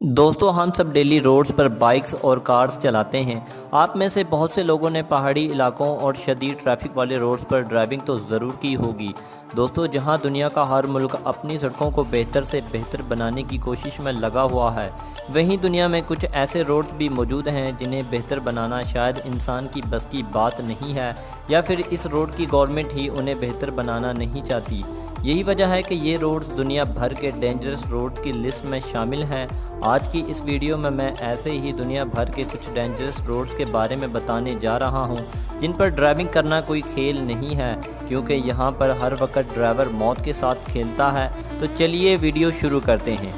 دوستو ہم سب daily roads پر bikes اور کارز چلاتے ہیں۔ آپ میں سے بہت سے لوگوں نے پہاڑی علاقوں اور شدید ٹریفک والے روڈز پر ڈرائیونگ تو ضرور کی ہوگی۔ دوستو جہاں دنیا کا ہر ملک اپنی سڑکوں کو بہتر سے بہتر بنانے کی کوشش میں لگا ہوا ہے، وہیں دنیا میں کچھ ایسے روڈز بھی موجود ہیں جنہیں بہتر بنانا شاید انسان کی بس کی بات نہیں ہے، یا پھر اس روڈ کی گورنمنٹ ہی انہیں بہتر بنانا نہیں چاہتی۔ یہی وجہ ہے کہ یہ روڈز دنیا بھر کے ڈینجرس روڈز کی لسٹ میں شامل ہیں۔ آج کی اس ویڈیو میں ایسے ہی دنیا بھر کے کچھ ڈینجرس روڈز کے بارے میں بتانے جا رہا ہوں جن پر ڈرائیونگ کرنا کوئی کھیل نہیں ہے، کیونکہ یہاں پر ہر وقت ڈرائیور موت کے ساتھ کھیلتا ہے۔ تو چلیے ویڈیو شروع کرتے ہیں۔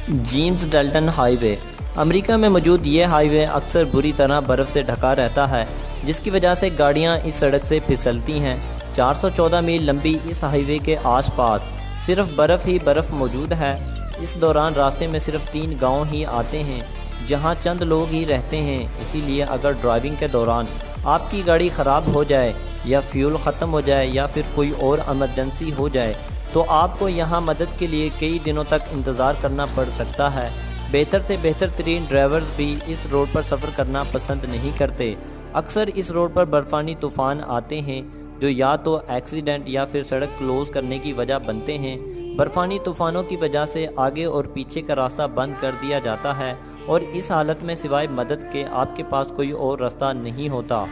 جیمز ڈالٹن ہائی وے۔ امریکہ میں موجود یہ ہائی وے اکثر بری طرح برف سے ڈھکا رہتا ہے، جس کی وجہ سے گاڑیاں اس سڑک سے پھسلتی ہیں۔ 414 میل لمبی اس ہائی وے کے آس پاس صرف برف ہی برف موجود ہے۔ اس دوران راستے میں صرف 3 گاؤں ہی آتے ہیں جہاں چند لوگ ہی رہتے ہیں، اسی لیے اگر ڈرائیونگ کے دوران آپ کی گاڑی خراب ہو جائے یا فیول ختم ہو جائے یا پھر کوئی اور ایمرجنسی ہو جائے تو آپ کو یہاں مدد کے لیے کئی دنوں تک انتظار کرنا پڑ سکتا ہے۔ بہتر سے بہتر ترین ڈرائیورز بھی اس روڈ پر سفر کرنا پسند نہیں کرتے۔ اکثر اس روڈ پر برفانی طوفان آتے ہیں جو یا تو ایکسیڈنٹ یا پھر سڑک کلوز کرنے کی وجہ بنتے ہیں۔ برفانی طوفانوں کی وجہ سے آگے اور پیچھے کا راستہ بند کر دیا جاتا ہے، اور اس حالت میں سوائے مدد کے آپ کے پاس کوئی اور راستہ نہیں ہوتا۔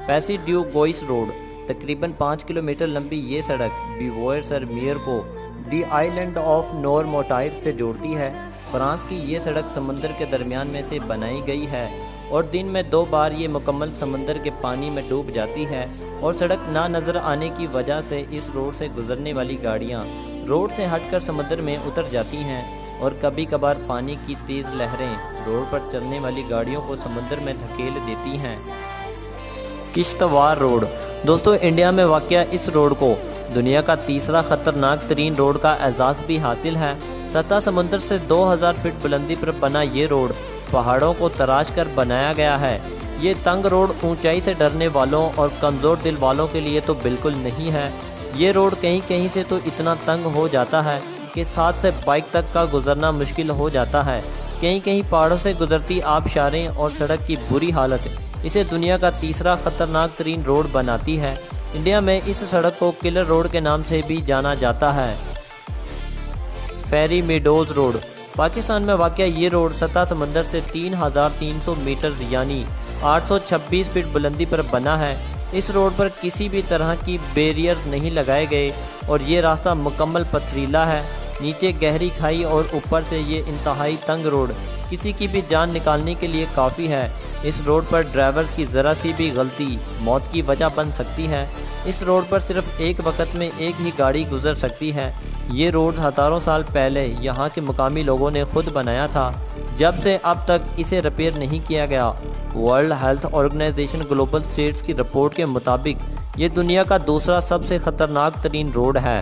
پیسی ڈیو گوئس روڈ۔ تقریباً 5 کلومیٹر لمبی یہ سڑک بیوئر سر میئر کو دی آئی لینڈ آف نورموٹائر سے جوڑتی ہے۔ فرانس کی یہ سڑک سمندر کے درمیان میں سے بنائی گئی ہے اور دن میں 2 بار یہ مکمل سمندر کے پانی میں ڈوب جاتی ہے، اور سڑک نہ نظر آنے کی وجہ سے اس روڈ سے گزرنے والی گاڑیاں روڈ سے ہٹ کر سمندر میں اتر جاتی ہیں، اور کبھی کبھار پانی کی تیز لہریں روڈ پر چلنے والی گاڑیوں کو سمندر میں دھکیل دیتی ہیں۔ کشتواڑ روڈ۔ دوستو انڈیا میں واقع اس روڈ کو دنیا کا تیسرا خطرناک ترین روڈ کا اعزاز بھی حاصل ہے۔ سطح سمندر سے 2000 فٹ بلندی پر بنا یہ روڈ پہاڑوں کو تراش کر بنایا گیا ہے۔ یہ تنگ روڈ اونچائی سے ڈرنے والوں اور کمزور دل والوں کے لیے تو بالکل نہیں ہے۔ یہ روڈ کہیں کہیں سے تو اتنا تنگ ہو جاتا ہے کہ ساتھ سے بائک تک کا گزرنا مشکل ہو جاتا ہے۔ کہیں کہیں پہاڑوں سے گزرتی آبشاریں اور سڑک کی بری حالت اسے دنیا کا تیسرا خطرناک ترین روڈ بناتی ہے۔ انڈیا میں اس سڑک کو کلر روڈ کے نام سے بھی جانا جاتا ہے۔ Ferry Meadows road. پاکستان میں واقع یہ روڈ سطح سمندر سے 3300 میٹر یعنی 826 فٹ بلندی پر بنا ہے۔ اس روڈ پر کسی بھی طرح کی بیریئرز نہیں لگائے گئے، اور یہ راستہ مکمل پتھریلا ہے۔ نیچے گہری کھائی اور اوپر سے یہ انتہائی تنگ روڈ کسی کی بھی جان نکالنے کے لیے کافی ہے۔ اس روڈ پر ڈرائیورز کی ذرا سی بھی غلطی موت کی وجہ بن سکتی ہے۔ اس روڈ پر صرف ایک وقت میں ایک ہی گاڑی گزر سکتی ہے۔ یہ روڈ ہزاروں سال پہلے یہاں کے مقامی لوگوں نے خود بنایا تھا، جب سے اب تک اسے ریپیئر نہیں کیا گیا۔ World health organization global status کی رپورٹ کے مطابق یہ دنیا کا دوسرا سب سے خطرناک ترین روڈ ہے۔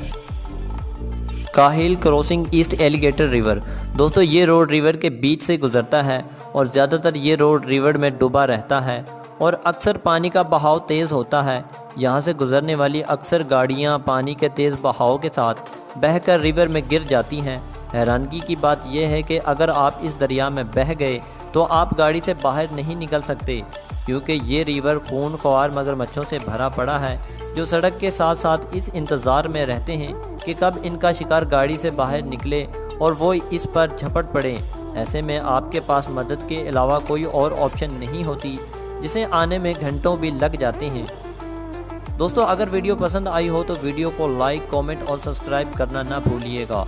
کاہل کراسنگ ایسٹ ایلیگیٹر ریور۔ دوستو یہ روڈ ریور کے بیچ سے گزرتا ہے، اور زیادہ تر یہ روڈ ریور میں ڈوبا رہتا ہے، اور اکثر پانی کا بہاؤ تیز ہوتا ہے۔ یہاں سے گزرنے والی اکثر گاڑیاں پانی کے تیز بہاؤ کے ساتھ بہہ کر ریور میں گر جاتی ہیں۔ حیرانگی کی بات یہ ہے کہ اگر آپ اس دریا میں بہہ گئے تو آپ گاڑی سے باہر نہیں نکل سکتے، کیونکہ یہ ریور خون خوار مگرمچھوں سے بھرا پڑا ہے جو سڑک کے ساتھ ساتھ اس انتظار میں رہتے ہیں کہ کب ان کا شکار گاڑی سے باہر نکلے اور وہ اس پر جھپٹ پڑے۔ ایسے میں آپ کے پاس مدد کے علاوہ کوئی اور آپشن نہیں ہوتی، جسے آنے میں گھنٹوں بھی لگ جاتے ہیں۔ دوستو اگر ویڈیو پسند آئی ہو تو ویڈیو کو لائک، کامنٹ اور سبسکرائب کرنا نہ بھولیے گا۔